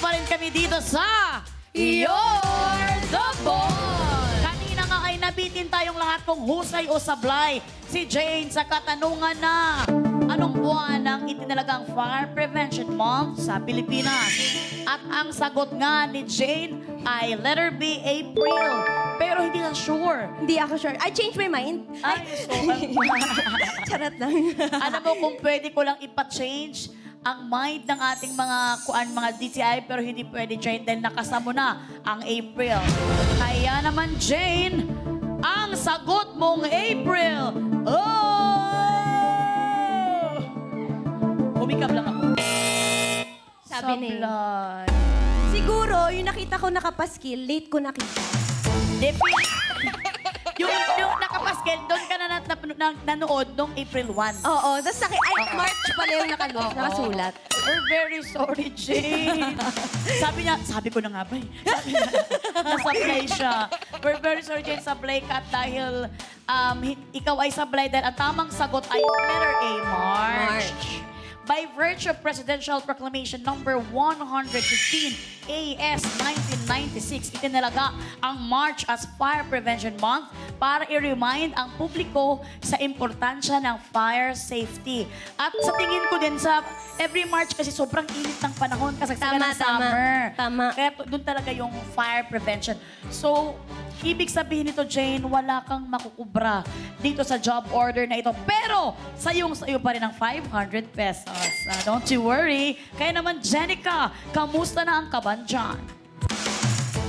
pa rin kami dito sa You're the Boss! Kanina nga ay nabitin tayong lahat kung husay o sablay. Si Jane sa katanungan na anong buwan ang itinalagang Fire Prevention Month sa Pilipinas? At ang sagot nga ni Jane ay letter B, April. Pero hindi na sure. Hindi ako sure. I changed my mind. Ay, so, Charot lang. alam mo kung pwede ko lang ipa-change ang mind ng ating mga DTI pero hindi pwede, Jane, dahil nakasamo na ang April. Kaya naman, Jane, ang sagot mong April, oh! Humikap lang ako. Sabi ni. Sablay. Siguro, yung nakita ko nakapaskil, late ko nakita. yung nakapaskel, doon ka na nanood nung April 1. Oo, tapos March pala yung nakasulat. We're very sorry, Jane. sabi ko na nga ba eh. Sabi niya, nasablay siya. We're very sorry, Jane, sablay ka dahil ikaw ay sablay dahil ang tamang sagot ay letter A, March. By virtue of Presidential Proclamation Number 115 AS 1996, itinalaga ang March as Fire Prevention Month para i-remind ang publiko sa importansya ng fire safety. At sa tingin ko din sa every March kasi sobrang init ng panahon kasagsagan ng summer. Tama. Kaya doon talaga yung fire prevention. So, ibig sabihin nito, Jane, wala kang makukubra dito sa job order na ito. Pero, sayo pa rin ang 500 pesos. Don't you worry. Kaya naman, Jenica, kamusta na ang kaban dyan?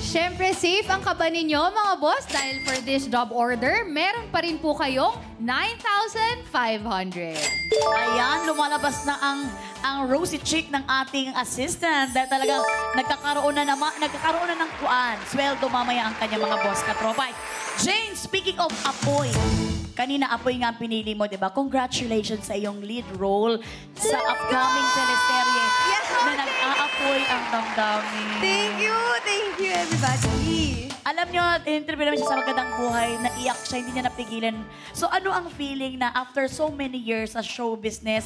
Siyempre, safe ang kaba ninyo, mga boss, dahil for this job order, meron pa rin po kayong 9,500. Ayan, lumalabas na ang rosy cheek ng ating assistant dahil talagang nagkakaroon na ng kuan. Sweldo mamaya ang kanya mga boss katropa. Jane, speaking of apoy, kanina apoy nga ang pinili mo, di ba? Congratulations sa iyong lead role sa upcoming teleserye na nag-aapoy ang damdamin. Thank you everybody. Alam nyo, in-interview namin siya sa Magandang Buhay, naiyak siya, hindi niya napigilan. So ano ang feeling na after so many years sa show business,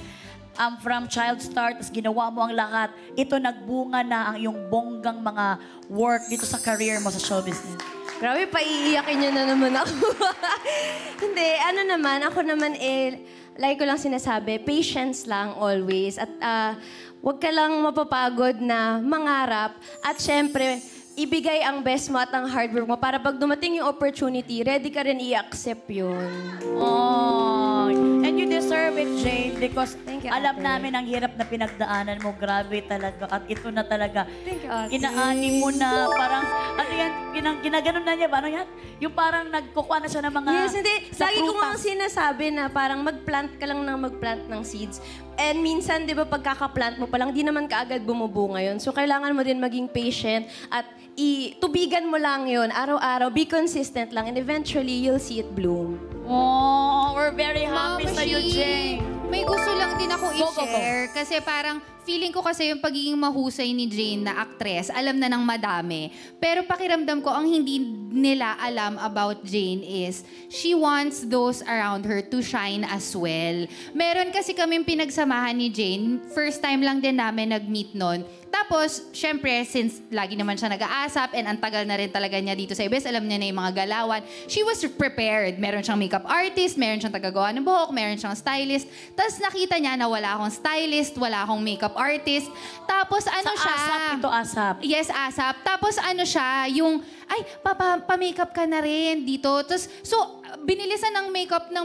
from child star, tas ginawa mo ang lahat, ito nagbunga na ang iyong bonggang mga work dito sa career mo sa show business? Grabe, paiiyakin niyo na naman ako. Hindi, ako naman like ko lang sinasabi, patience lang always. At huwag ka lang mapapagod na mangarap. At syempre, ibigay ang best mo at ang hard work mo para pag dumating yung opportunity, ready ka rin i-accept yun. Oh, and you deserve it, Jane, because Thank you, alam Ate. namin ang hirap na pinagdaanan mo. Grabe talaga. At ito na talaga. Thank you, Ate. Inaani mo na. Parang, ano yan, ginaganon na niya ba? Ano yan? Yung parang nagkukuha na siya ng mga... Yes, hindi. sa Lagi ko nga prutas. sinasabi na parang mag-plant ka lang ng mag-plant ng seeds. And minsan, di ba, pagkaka-plant mo pa lang, di naman kaagad bumubunga yun. So, kailangan mo din maging patient at tubigan mo lang yun. Araw-araw, be consistent lang, and eventually, you'll see it bloom. Oh, we're very happy Mama sa'yo, Shi, Jane. may gusto lang din ako Go, go, go. i-share. Kasi parang feeling ko kasi yung pagiging mahusay ni Jane na actress, alam na ng madami. Pero pakiramdam ko, ang hindi nila alam about Jane is she wants those around her to shine as well. Meron kasi kaming pinagsamahan ni Jane. First time lang din namin nag-meet nun. Tapos, syempre, since lagi naman siya nag-aasap and ang tagal na rin talaga niya dito sa IBS, alam niya na yung mga galawan, she was prepared. Meron siyang makeup artist, meron siyang tagagawa ng buhok, meron siyang stylist. Tapos nakita niya na wala akong stylist, wala akong makeup artist. Tapos ano Sa siya? ASAP, ito ASAP. Yes, ASAP. Tapos ano siya, yung, ay, pa-makeup ka na rin dito. Tapos, so, binilisan ng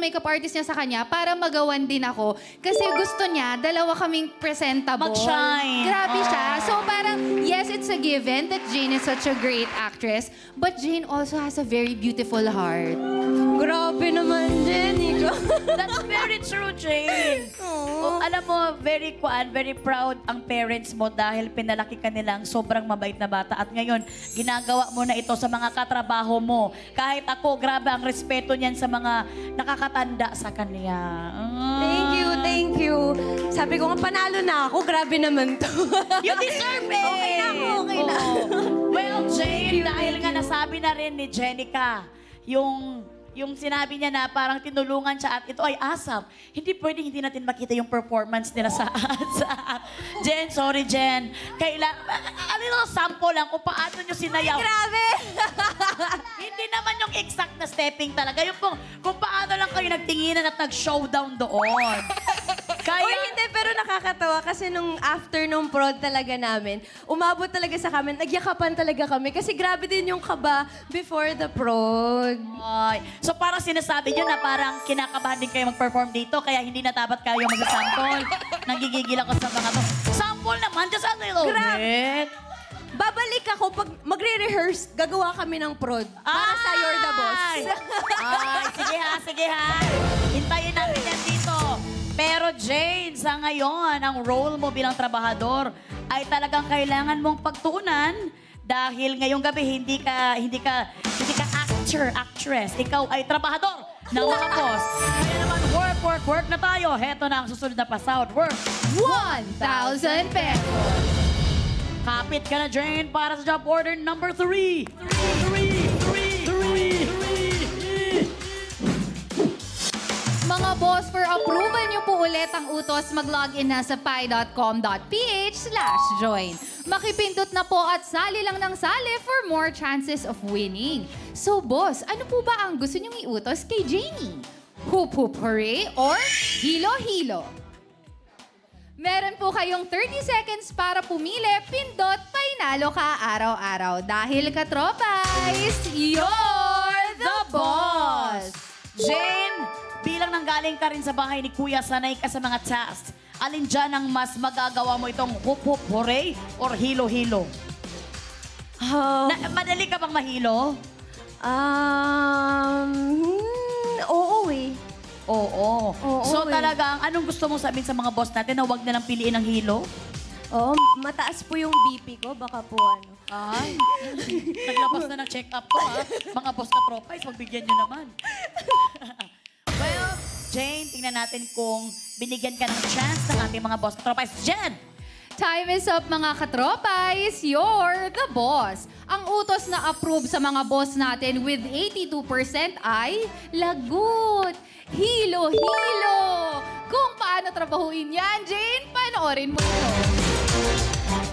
makeup artist niya sa kanya para magawan din ako. Kasi gusto niya, dalawa kaming presentable. Mag-shine. Grabe siya. So parang, yes, it's a given that Jane is such a great actress, but Jane also has a very beautiful heart. Grabe naman, Jenny. That's very true, Jane. Oh, alam mo, very proud ang parents mo dahil pinalaki ka nilang sobrang mabait na bata. At ngayon, ginagawa mo na ito sa mga katrabaho mo. Kahit ako, grabe ang respeto niyan sa mga nakakatanda sa kanya. Thank you. Sabi ko nga, panalo na ako. Grabe naman to. You deserve it! Okay na ako, okay na. Oo. Well, Jane, dahil nga nasabi na rin ni Jenica, yung yung sinabi niya na parang tinulungan siya at ito ay asap. Hindi pwedeng hindi natin makita yung performance nila sa Jen, sorry Jen. A little sample lang kung paano nyo sinayaw. Grabe! Hindi naman yung exact na stepping talaga. Yung kung paano lang kayo nagtinginan at nag-showdown doon. Kaya, Uy, hindi, pero nakakatawa kasi nung after nung prod talaga namin, umabot talaga sa kami, nagyakapan talaga kami kasi grabe din yung kaba before the prod. Ay. So parang sinasabi nyo na parang kinakabahan din kayo mag-perform dito kaya hindi na dapat kayo mag-sample. Nagigigil ako sa mga to. Sample naman, just a little bit. Babalik ako pag magre-rehearse, gagawa kami ng prod para sa You're the Boss. Ay, sige ha. Hintayin natin yan dito. Pero Jane, sa ngayon, ang role mo bilang trabahador ay talagang kailangan mong pagtuunan dahil ngayong gabi hindi ka actress. Ikaw ay trabahador ng mga boss. Kaya naman, work na tayo. Heto na ang susunod na pasahod. Work. 1,000 pesos. Kapit ka na, Jane, para sa job order number 3. Mga boss, for approval niyo po ulit ang utos, mag-login na sa pi.com.ph/join. Makipindot na po at sali lang ng sali for more chances of winning. So boss, ano po ba ang gusto niyong iutos kay Janie? Hoop hoop hooray or hilo hilo? Meron po kayong 30 seconds para pumili, pindot, painalo ka araw-araw. Dahil katropais, you're the boss! Jane, bilang nanggaling ka rin sa bahay ni Kuya, sanay ka sa mga tasks. Alin dyan ang mas magagawa mo itong hoop-hoop hooray or hilo-hilo? Madali ka bang mahilo? Oo eh. Oo. So eh. talagang, anong gusto mong sabihin sa mga boss natin na huwag na lang piliin ang hilo? Oo, mataas po yung BP ko, baka po ano. Ay, naglabas na ng check-up ko ha. Mga boss na propise, magbigyan nyo naman. Well, Jane, tingnan natin kung binigyan ka ng chance ng ating mga boss na propise. Jen! Time is up mga katropais, you're the boss. Ang utos na approve sa mga boss natin with 82% ay lagot, hilo-hilo. Kung paano trabahuin yan, Jane, panoorin mo ito.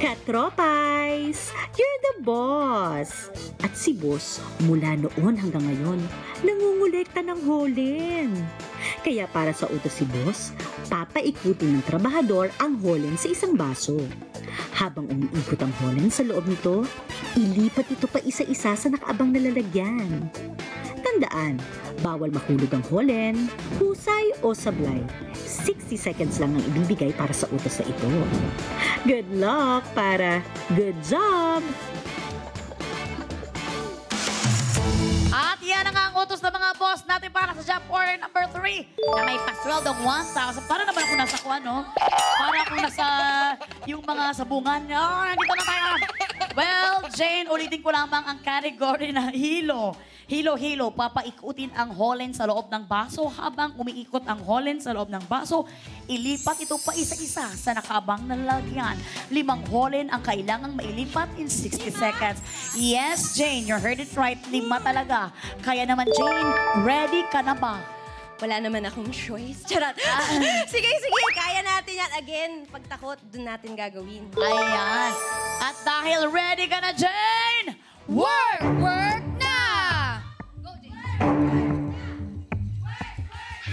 Katropais, you're the boss. At si boss, mula noon hanggang ngayon, nangungulekta ng holen. Kaya para sa utos si boss, papaikutin ng trabahador ang holen sa isang baso. Habang umiikot ang holen sa loob nito, ilipat ito pa isa-isa sa nakaabang na lalagyan. Tandaan, bawal mahulog ang holen, husay o sablay. 60 seconds lang ang ibibigay para sa utos na ito. Good luck para good job! At yan ang ang utos ng mga boss natin para sa job order number 3 na may pasweldong 1,000. Para naman ako nasa kuwan, no? Para ako nasa yung mga sabungan. Oh, nandito na tayo. Well, Jane, ulitin ko lamang ang category na hilo. Hilo-hilo, papaikutin ang holen sa loob ng baso. Habang umiikot ang holen sa loob ng baso, ilipat ito pa isa-isa sa nakabang na lalagyan. 5 holen ang kailangang mailipat in 60 seconds. Yes, Jane, you heard it right. 5 talaga. Kaya naman, Jane, ready ka na ba? Wala naman akong choice. Charot. Sige, kaya natin yan. Again, pag takot, dun natin gagawin. Ayan. At dahil ready ka na, Jane, Work! Work na! Go, Jane.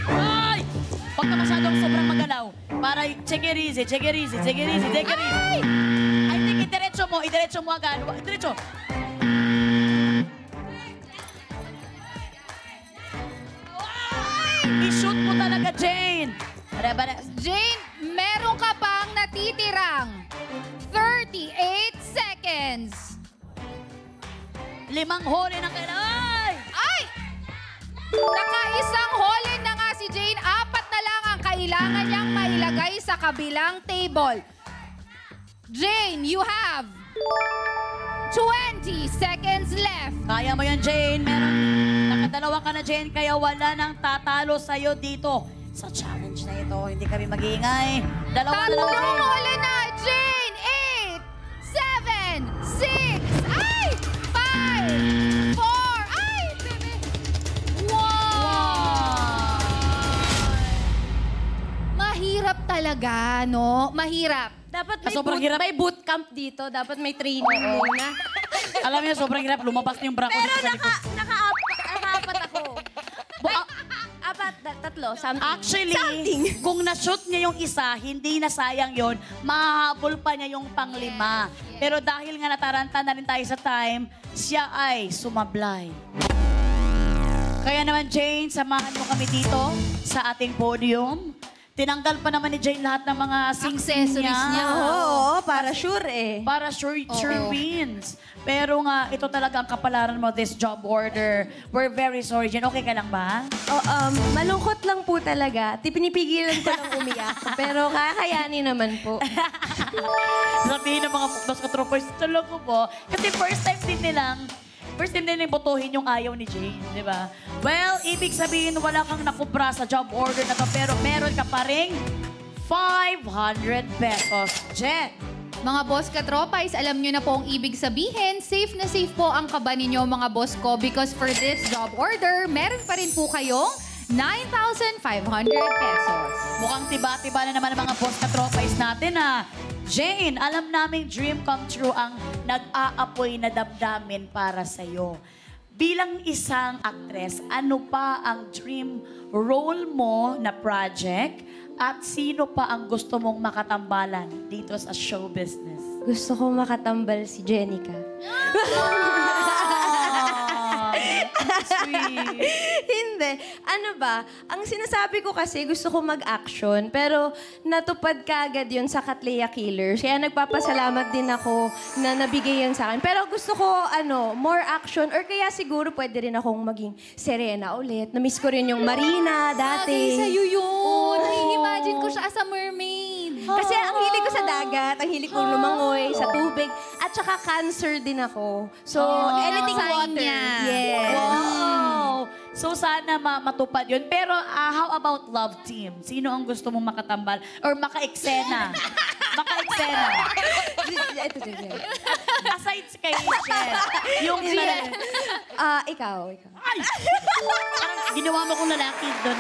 ay! Huwag ka masyadong sobrang magalaw. Para check it easy. Ay! I think idiretso mo agad. Diretso. I-shoot mo talaga, Jane. Jane, meron ka pang natitirang 38 seconds. 5 hole ng kailangan. Ay! Nakaisang holen na nga si Jane. 4 na lang ang kailangan niyang mailagay sa kabilang table. Jane, you have 20 seconds left. Kaya mo yan, Jane. Nakadalawa ka na, Jane, kaya wala nang tatalo sa'yo dito. Sa challenge na ito, hindi kami mag-iingay. Dalawa na lang, Tatlong Jane. hole na. Jane, 8, 7, 6, ay! 5, 4, ay! 1, talaga, no? Mahirap. Dapat may, Sobrang hirap. may bootcamp dito. Dapat may training muna. Alam niyo, sobrang hirap. Lumabas na yung bra ko Pero dito sa likod. nakaapat ako. Tatlo, something. Actually, kung na-shoot niya yung isa, hindi na sayang yon, mahahabol pa niya yung panglima. Pero dahil nga nataranta na rin tayo sa time, siya ay sumablay. Kaya naman, Jane, samahan mo kami dito sa ating podium. Tinanggal pa naman ni Jane lahat ng mga Accessories niya. Oo, para sure eh. Para sure wins. Pero nga, ito talaga ang kapalaran mo, this job order. We're very sorry, Jane. Okay ka lang ba? Malungkot lang po talaga. Pinipigilan ko lang umiyak. Pero kakayanin naman po. Sabihin ng mga Bukdos Katropers, tulog ko po. Kasi first time din nilang botohin yung ayaw ni Jane, di ba? Well, ibig sabihin, wala kang nakubra sa job order na to, pero meron ka pa ring 500 pesos. Jen! Mga boss katropais, alam nyo na po ang ibig sabihin. Safe na safe po ang kaba ninyo mga boss ko because for this job order, meron pa rin po kayong 9,500 pesos. Mukhang tiba-tiba na naman ang mga boss katropais natin, ha? Jane, alam naming dream come true ang nag-aapoy na damdamin para sa'yo. Bilang isang actress, ano pa ang dream role mo na project at sino pa ang gusto mong makatambalan dito sa show business? Gusto ko makatambal si Jenica. Sweet. Hindi. Ano ba? Ang sinasabi ko kasi, gusto ko mag-action. Pero natupad ka agad yun sa Katleya Killers. Kaya nagpapasalamat din ako na nabigay yun sa akin. Pero gusto ko, more action. Or kaya siguro pwede rin akong maging Serena ulit. Namiss ko rin yung Marina dati. Bagay sa'yo yun. Nai-imagine ko siya as a mermaid. Kasi ang hilig ko sa dagat, ang hilig ko lumangoy sa tubig, at saka cancer din ako. So, anything Sign water. niya. Yes. Wow! So sana matupad yun. Pero how about love team? Sino ang gusto mong makatambal? Or maka-eksena? Maka-eksena. Ito. Aside kay Jen. Yung talaga. Ikaw. Ay! Parang ginawa mo kong lalaki doon.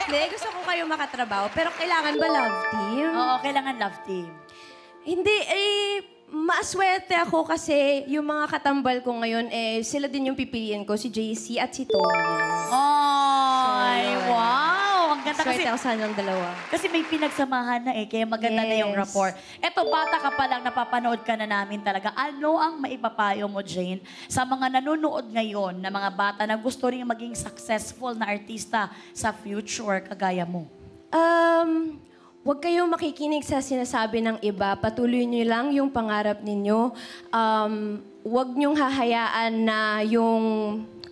Hindi, gusto ko kayo makatrabaho. Pero kailangan ba love team? Oo, kailangan love team. Hindi, maswerte ako kasi yung mga katambal ko ngayon, sila din yung pipiliin ko, si JC at si Tony. Ay, So, wow! Ang ganda kasi. Swerte ako sa ng dalawa. Kasi may pinagsamahan na kaya maganda na yung Yes. rapport. Eto, bata ka pa lang, napapanood ka na namin talaga. Ano ang maipapayo mo, Jane, sa mga nanonood ngayon na mga bata na gusto rin maging successful na artista sa future kagaya mo? Huwag kayong makikinig sa sinasabi ng iba. Patuloy niyo lang yung pangarap ninyo. Huwag niyong hahayaan na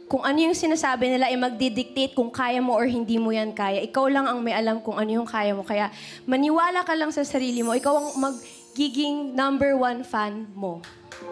kung ano yung sinasabi nila ay magdidictate kung kaya mo or hindi mo yan kaya. Ikaw lang ang may alam kung ano yung kaya mo. Kaya maniwala ka lang sa sarili mo. Ikaw ang magiging #1 fan mo.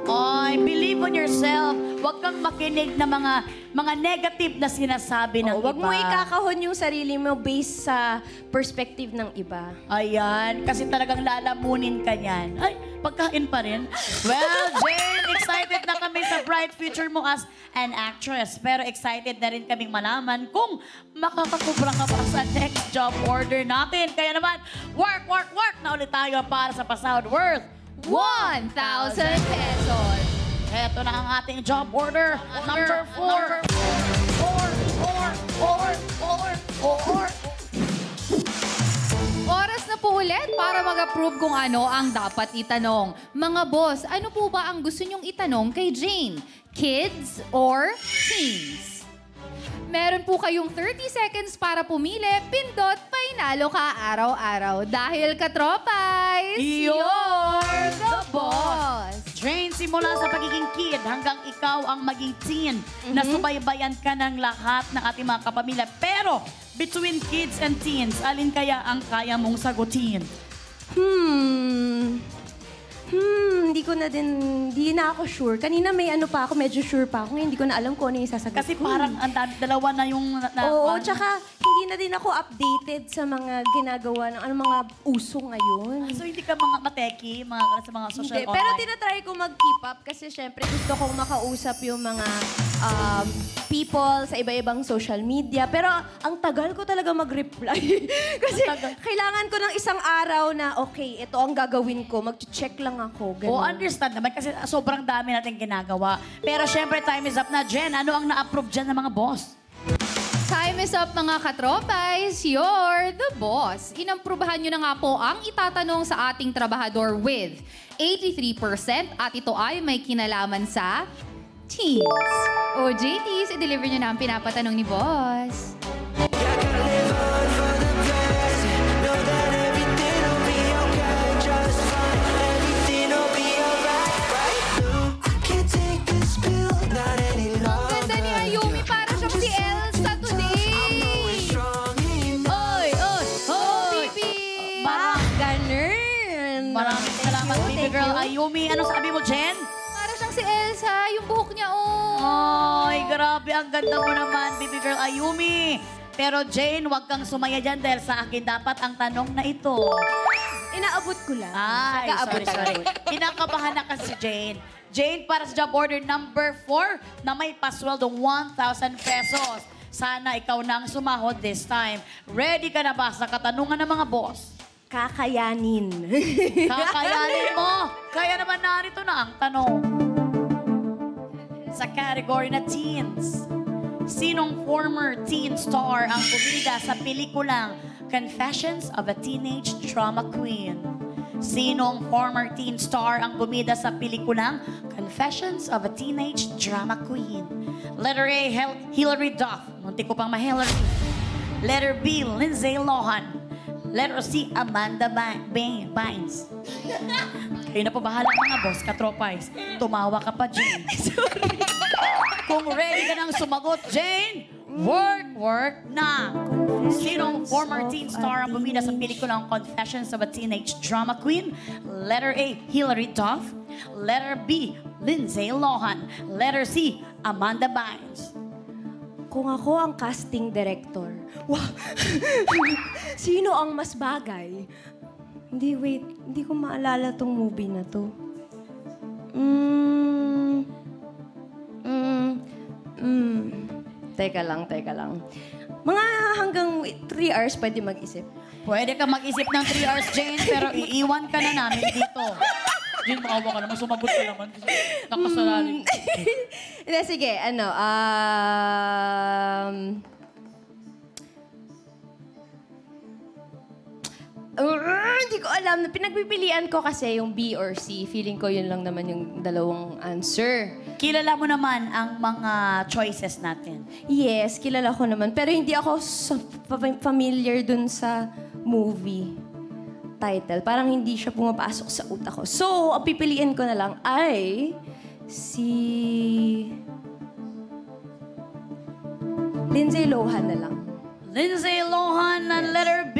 Ay, believe on yourself. Huwag kang makinig na mga negative na sinasabi ng iba. Huwag mo ikakahon yung sarili mo based sa perspective ng iba. Ayan, kasi talagang lalamunin ka niyan. Ay, pagkain pa rin. Well, Jane, excited na kami sa bright future mo as an actress. Pero excited na rin kaming malaman kung makakakubra ka pa sa next job order natin. Kaya naman, work na ulit tayo para sa pasahod worth 1,000 pesos. Eto na ang ating job order. Number 4. Oras na po ulit para mag-approve kung ano ang dapat itanong. Mga boss, ano po ba ang gusto nyong itanong kay Jane? Kids or teens? Meron po kayong 30 seconds para pumili. Pindot, painalo ka araw-araw. Dahil katropay, You're the boss. Jane, simula sa pagiging kid hanggang ikaw ang maging teen, nasubaybayan ka ng lahat ng ating mga kapamilya. Pero, between kids and teens, alin kaya ang kaya mong sagutin? Hindi hindi na ako sure. Kanina may ano pa ako, medyo sure pa ako. Ngayon, hindi ko na alam kung ano yung sasagot Kasi ko. parang ang dalawa na yung... Oo, tsaka hindi na din ako updated sa mga ginagawa ng mga uso ngayon. So hindi ka mga mateki, sa mga social Hindi, online? pero tinatry ko mag-keep up kasi syempre gusto kong makausap yung mga people sa iba-ibang social media. Pero ang tagal ko talaga mag-reply. Kasi kailangan ko ng isang araw na, okay, ito ang gagawin ko. Mag-check lang ako. Ganun. Oo, understand naman kasi sobrang dami natin ginagawa. Pero syempre, time is up na. Jen, ano ang na-approve dyan ng mga boss? Time is up mga katropais, you're the boss. Inamprubahan nyo na nga po ang itatanong sa ating trabahador with 83% at ito ay may kinalaman sa teens. O JTs, i-deliver nyo na ang pinapatanong ni boss. Ang ganda ni Ayumi, para siyang si Elsa today. Oy, oy, oy. Pipi. Ganun. Maraming salamat, baby Thank girl. you. Ayumi, ano sabi mo, Jen? Para siyang si Elsa, yung buhok niya, oh. Ay, grabe. Ang ganda mo naman, baby girl Ayumi. Pero Jane, wag kang sumaya dyan dahil sa akin dapat ang tanong na ito. Inaabot ko lang. Ay, sorry. Kinakabahan na kasi si Jane. Jane, para sa job order number 4 na may pasweldong 1,000 pesos. Sana ikaw na ang sumahod this time. Ready ka na ba sa katanungan ng mga boss? Kakayanin. Kakayanin mo. Kaya naman narito na ang tanong. Sa category na teens, sinong former teen star ang bumida sa pelikulang Confessions of a Teenage Drama Queen? Sinong former teen star ang bumida sa pelikulang Confessions of a Teenage Drama Queen? Letter A, Hilary Duff. Munti ko pang ma-Hilary. Letter B, Lindsay Lohan. Letter C, Amanda Bynes. Kayo na po bahala mga boss, katropais. Tumawa ka pa, Jane. Kung ready ka nang sumagot, Jane, work na. Sinong former teen star ang bumida sa pelikulang Confessions of a Teenage Drama Queen? Letter A, Hilary Duff. Letter B, Lindsay Lohan. Letter C, Amanda Bynes. Kung ako ang casting director, wow! Sino ang mas bagay? Hindi ko maalala tong movie na to. Teka lang. Mga hanggang 3 hours pwede mag-isip. Pwede ka mag-isip ng 3 hours, Jane, pero iiwan ka na namin dito. Jane, maawa ka naman. Sumagot ka naman. Nakasalalim. Hindi, sige. Hindi ko alam. Pinagpipilian ko kasi yung B or C. Feeling ko yun lang naman yung dalawang answer. Kilala mo naman ang mga choices natin. Yes, kilala ko naman. Pero hindi ako familiar dun sa movie title. Parang hindi siya pumapasok sa utak ko. So, ang pipiliin ko na lang ay si Lindsay Lohan na lang. Lindsay Lohan ng letter B.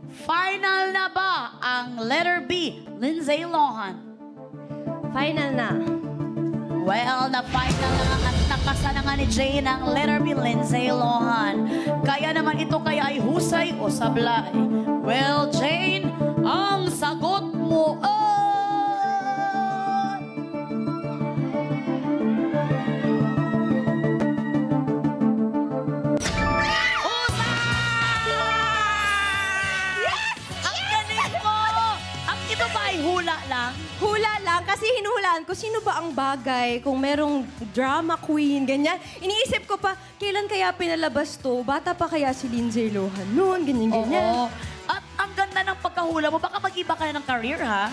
Final na ba ang letter B, Lindsay Lohan? Final na. Well, na-final na at nakasa na nga ni Jane ang letter B, Lindsay Lohan. Kaya naman ito kaya ay husay o sablay? Well, Jane, ang sagot mo ay... Hula lang? Hula lang kasi hinuhulaan ko sino ba ang bagay kung merong drama queen, ganyan. Iniisip ko pa, kailan kaya pinalabas to? Bata pa kaya si Lindsay Lohan noon, ganyan-ganyan. Oo. At ang ganda ng pagkahula mo, baka mag-iba ka na ng career, ha?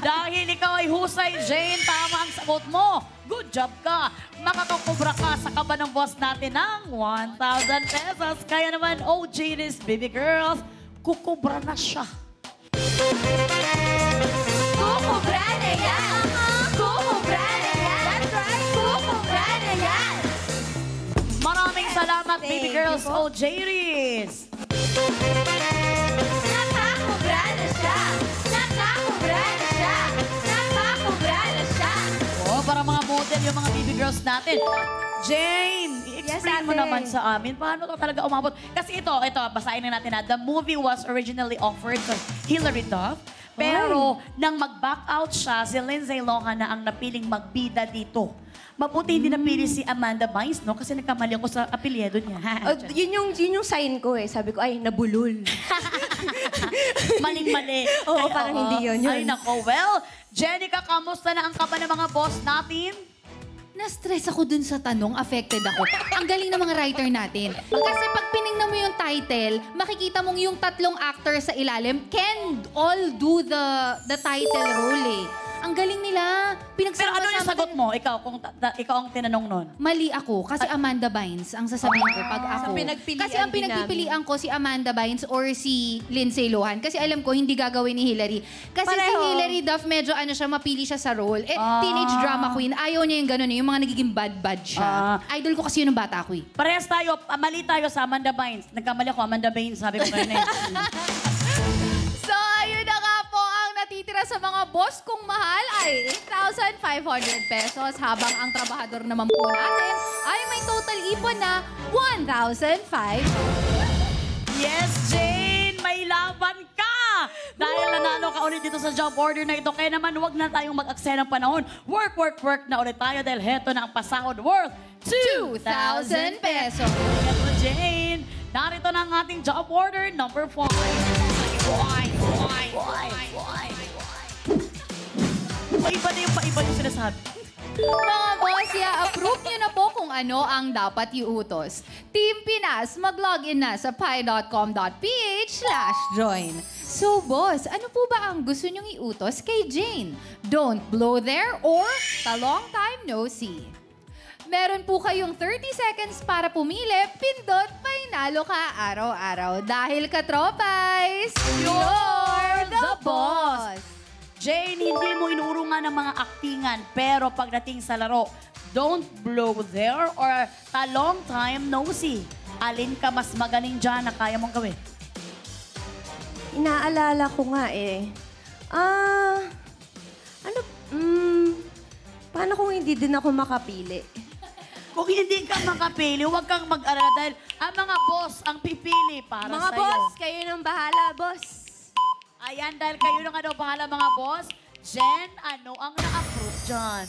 Dahil ikaw ay husay, Jane, tama ang sagot mo. Good job ka. Makakakubra ka sa kaba ng boss natin ng 1,000 pesos. Kaya naman, oh, Janis, baby girls, kukubra na siya. Kukubra na yan! Kukubra na yan! That's right! Kukubra na yan! Maraming salamat, baby Thank girls. you po. Oh, Jairis. Nakakubra na siya! Nakakubra na siya! natin. Jane, i-explain Yes, mo ate. naman sa amin, paano to talaga umabot? Kasi ito, basahin na natin na, the movie was originally offered to Hilary Duff, pero nang mag-back out siya, si Lindsay Lohan na ang napiling magbida dito. Mabuti hindi napili si Amanda Bynes, no? Kasi nagkamali ako sa apelyido niya. Yun yung sign ko eh. Sabi ko, ay, nabulol. Maling-mali. Oo, parang hindi yun. Ay, nako. Well, Jenica, kamusta na ang kaba ng mga boss natin? Na-stress ako dun sa tanong, affected ako. Ang galing ng mga writer natin. Kasi pag pinignan mo yung title, makikita mong yung tatlong actor sa ilalim can all do the title role eh. Ang galing nila. Pero Pinagsama-sama ano yung sagot nila. mo? Ikaw, kung ikaw ang tinanong nun. Mali ako, kasi Amanda Bynes ang sasabihin ko pag ako. Sa pinagpilian Kasi ang din pinagpipilian ko si Amanda Bynes or si Lindsay Lohan. Kasi alam ko, hindi gagawin ni Hillary. Kasi si Pareho. Hillary Duff, medyo mapili siya sa role. Teenage drama queen, ayaw niya yung gano'n, yung mga nagiging bad siya. Idol ko kasi yun ng bata ko eh. Parehas tayo, mali tayo sa Amanda Bynes. Nagkamali ako, Amanda Bynes, sabi ko kanina. So, ayun na nga po ang natitira sa mga boss kong mahal ay 8,500 pesos habang ang trabahador naman po natin ay may total ipon na 1,500. Yes, Jane! May laban ka! Dahil nanalo ka ulit dito sa job order na ito, kaya naman huwag na tayong mag-aksaya ng panahon. Work na ulit tayo dahil heto na ang pasahod worth 2,000 pesos. Ito, Jane. Narito na ang ating job order number 4. Paiba yung sinasabi. Mga boss, approve nyo na po kung ano ang dapat iutos. Team Pinas, mag-login na sa pi.com.ph/join. So boss, ano po ba ang gusto nyong iutos kay Jane? Don't blow there or the long time no see. Meron po kayong 30 seconds para pumili, pindot, painalo ka araw-araw. Dahil katropais, you're the boss! Jane, hindi mo inuurungan ng mga aktingan, pero pagdating sa laro, don't blow there or a long time no see. Alin ka mas magaling dyan na kaya mong gawin? Inaalala ko nga eh. Paano kung hindi din ako makapili? Kung hindi ka makapili, huwag kang mag-alala dahil ang mga boss ang pipili para Mga sa'yo. boss, kayo nang bahala, boss. Ayan, dahil kayo na nga daw bahala mga boss. Jen, ano ang na-approve dyan?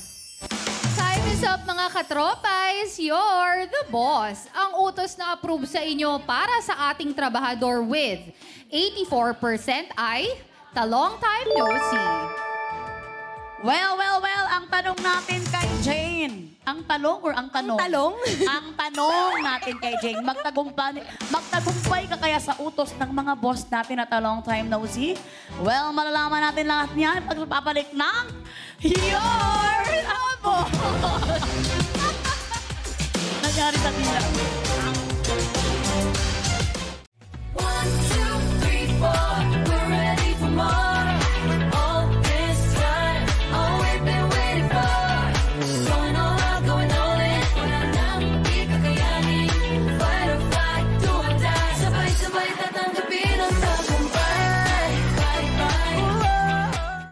Time is up mga katropais, you're the boss. Ang utos na approve sa inyo para sa ating trabahador with 84% ay the long time no see. Well, ang tanong natin kay Jane. Ang talong or ang tanong? Ang talong? Ang tanong natin kay Jane. Magtagumpay ka kaya sa utos ng mga boss natin at a long time no see? Well, malalaman natin lahat niyan pag papalik ng You're the Boss! Nangyari sa tila.